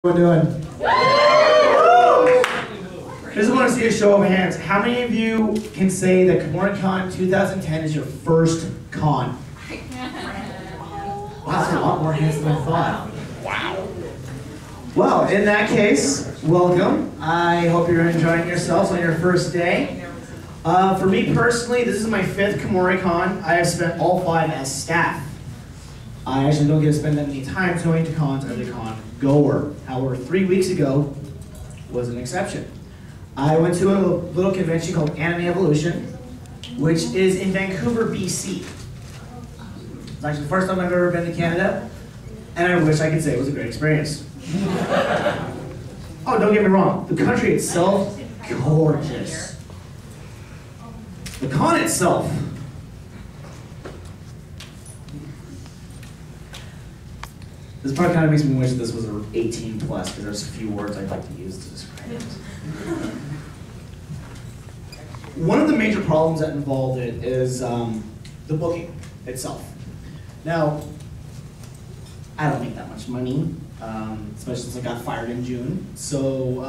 What we're doing? I just want to see a show of hands. How many of you can say that Kumoricon 2010 is your first con? Wow, that's a lot more hands than I thought. Wow. Well, in that case, welcome. I hope you're enjoying yourselves on your first day. For me personally, this is my 5th Kumoricon. I have spent all 5 as staff. I actually don't get to spend that many times going to cons as a con goer. However, 3 weeks ago was an exception. I went to a little convention called Anime Evolution, which is in Vancouver, BC. It's actually the first time I've ever been to Canada, and I wish I could say it was a great experience. Oh, don't get me wrong, the country itself, gorgeous. The con itself, this part kind of makes me wish this was 18 plus, because there's a few words I'd like to use to describe it. One of the major problems that involved it is the booking itself. Now, I don't make that much money, especially since I got fired in June. So,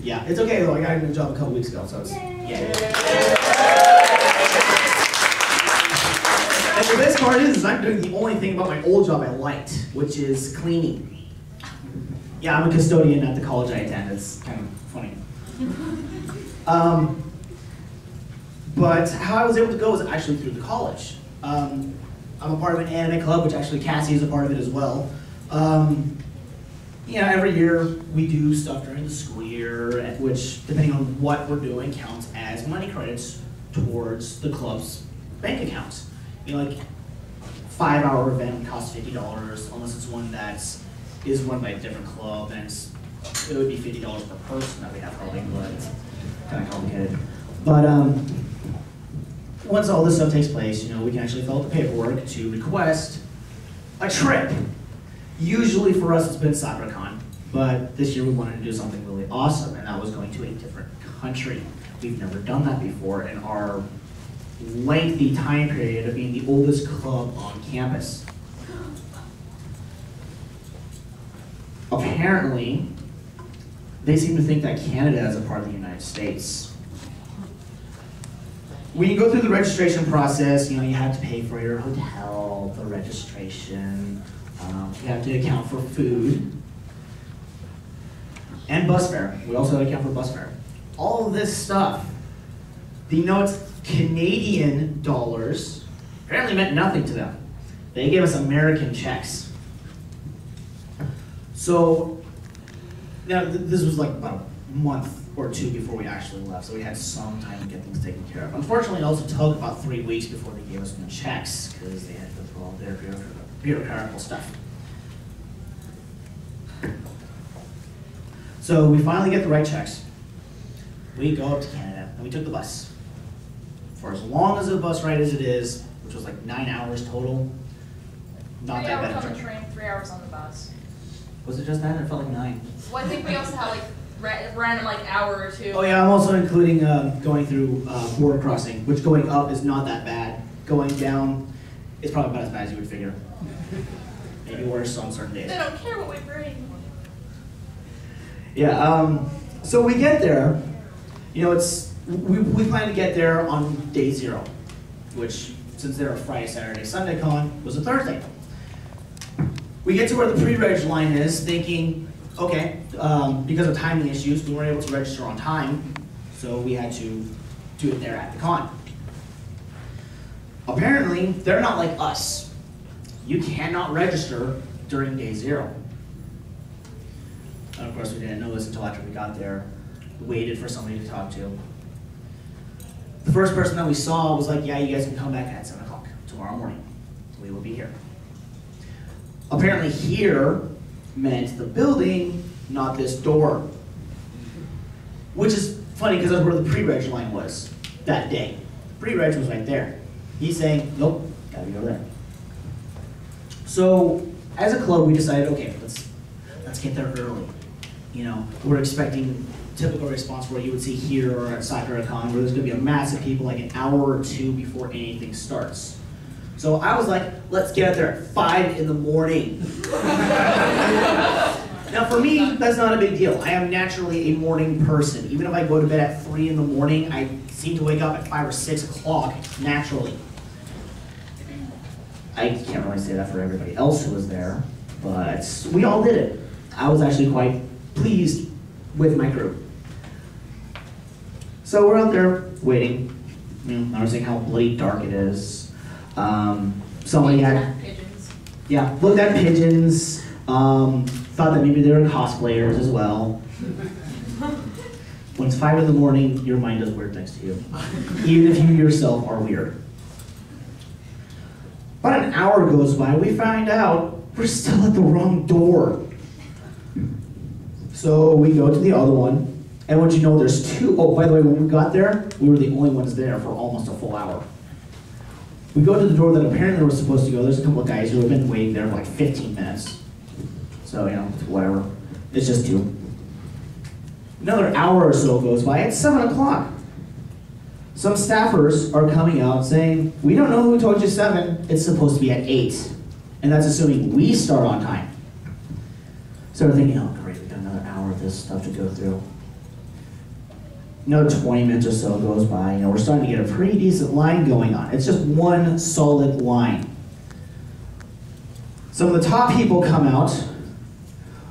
yeah, it's okay though. I got a new job a couple weeks ago, so it's yeah. And the best part is I'm doing the only thing about my old job I liked, which is cleaning. Yeah, I'm a custodian at the college I attend. It's kind of funny. But how I was able to go was actually through the college. I'm a part of an anime club, which actually Cassie is a part of it as well. You know, every year we do stuff during the school year, which, depending on what we're doing, counts as money credits towards the club's bank accounts. You know, like 5-hour event costs $50, unless it's one that is run by a different club, and it would be $50 per person that we have probably, but it's kind of complicated. But once all this stuff takes place, you know, we can actually fill out the paperwork to request a trip. Usually for us it's been CyberCon, but this year we wanted to do something really awesome, and that was going to a different country. We've never done that before in our lengthy time period of being the oldest club on campus. Apparently, they seem to think that Canada is a part of the United States. When you go through the registration process, you know, you have to pay for your hotel, the registration, you have to account for food, and bus fare. We also have to account for bus fare. All of this stuff, the notes Canadian dollars apparently meant nothing to them. They gave us American checks. So, now this was like about a month or 2 before we actually left, so we had some time to get things taken care of. Unfortunately, it also took about 3 weeks before they gave us new checks, because they had to go through all their bureaucratical stuff. So we finally get the right checks. We go up to Canada, and we took the bus. For as long as a bus ride as it is, which was like 9 hours total, not that bad. 3 hours on the train, 3 hours on the bus. Was it just that? It felt like 9. Well, I think we also had like random like hour or 2. Oh yeah, I'm also including going through border crossing, which going up is not that bad. Going down, it's probably about as bad as you would figure. Maybe worse on certain days. They don't care what we bring. Yeah. So we get there. You know, we plan to get there on day 0, which, since they're a Friday, Saturday, Sunday con, was a Thursday. We get to where the pre-reg line is, thinking, okay, because of timing issues, we weren't able to register on time, so we had to do it there at the con. Apparently, they're not like us. You cannot register during day 0. And of course, we didn't know this until after we got there. We waited for somebody to talk to. The first person that we saw was like, yeah, you guys can come back at 7 o'clock tomorrow morning. We will be here. Apparently here meant the building, not this door. Which is funny, because that's where the pre-reg line was that day. Pre-reg was right there. He's saying, nope, gotta be over there. So, as a club, we decided, okay, let's get there early. You know, we're expecting typical response where you would see here or at CyberCon, where there's going to be a mass of people like an hour or 2 before anything starts. So I was like, let's get out there at 5 in the morning. Now for me, that's not a big deal. I am naturally a morning person. Even if I go to bed at 3 in the morning, I seem to wake up at 5 or 6 o'clock naturally. I can't really say that for everybody else who was there, but we all did it. I was actually quite pleased with my group. So we're out there waiting, noticing how bloody dark it is. Somebody had pigeons. Yeah, looked at pigeons. Thought that maybe they were cosplayers as well. When it's 5 in the morning, your mind does weird things to you, even if you yourself are weird. About an hour goes by, we find out we're still at the wrong door. So we go to the other one, and once you know there's 2, oh, by the way, when we got there, we were the only ones there for almost a full hour. We go to the door that apparently we're supposed to go. There's a couple of guys who have been waiting there for like 15 minutes. So, whatever. It's just 2. Another hour or so goes by, it's 7 o'clock. Some staffers are coming out saying, we don't know who told you 7, it's supposed to be at 8. And that's assuming we start on time. So we're thinking, oh great, we've got another hour of this stuff to go through. Another 20 minutes or so goes by, we're starting to get a pretty decent line going on. It's just one solid line. Some of the top people come out.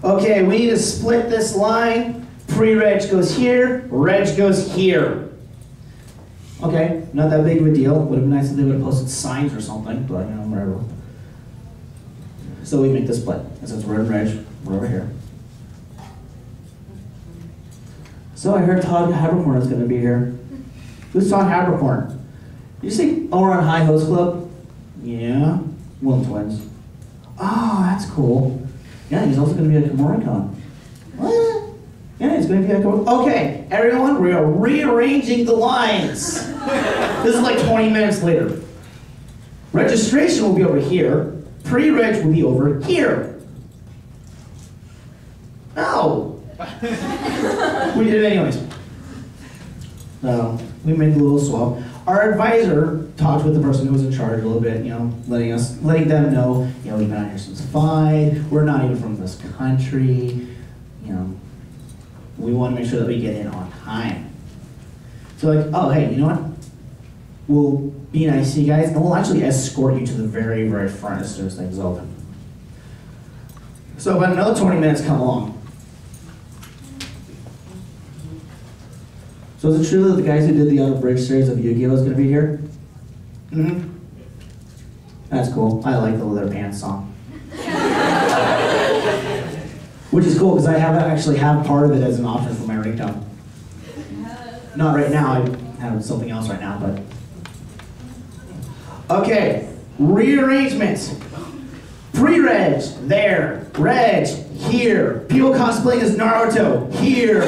Okay, we need to split this line. Pre-reg goes here, reg goes here. Okay, not that big of a deal. Would have been nice if they would have posted signs or something, but whatever. So we make the split. And since we're in reg, we're over here. So I heard Todd Habercorn is going to be here. Who's Todd Habercorn? Did you see Oran High Host Club? Yeah, Wilton Twins. Oh, that's cool. Yeah, he's also going to be at Kumoricon. What? Yeah, he's going to be at Kumoricon. Okay, everyone, we are rearranging the lines. This is like 20 minutes later. Registration will be over here. Pre-reg will be over here. Oh. We did it anyways. So we made a little swap. Our advisor talked with the person who was in charge a little bit, letting them know, we've been out here since 5. We're not even from this country. We want to make sure that we get in on time. So like, oh hey, you know what? We'll be nice to you guys, and we'll actually escort you to the very, very front as soon as things open. So about another 20 minutes come along. So is it true that the guys who did the out-of-bridge series of Yu-Gi-Oh! Is going to be here? Mm-hmm. That's cool. I like the Leather Pants song. Which is cool, because I actually have part of it as an option for my ringtone. Not right now, I have something else right now, but... Okay, rearrangement. Pre-reg, there. Reg, here. People cosplaying as Naruto, here.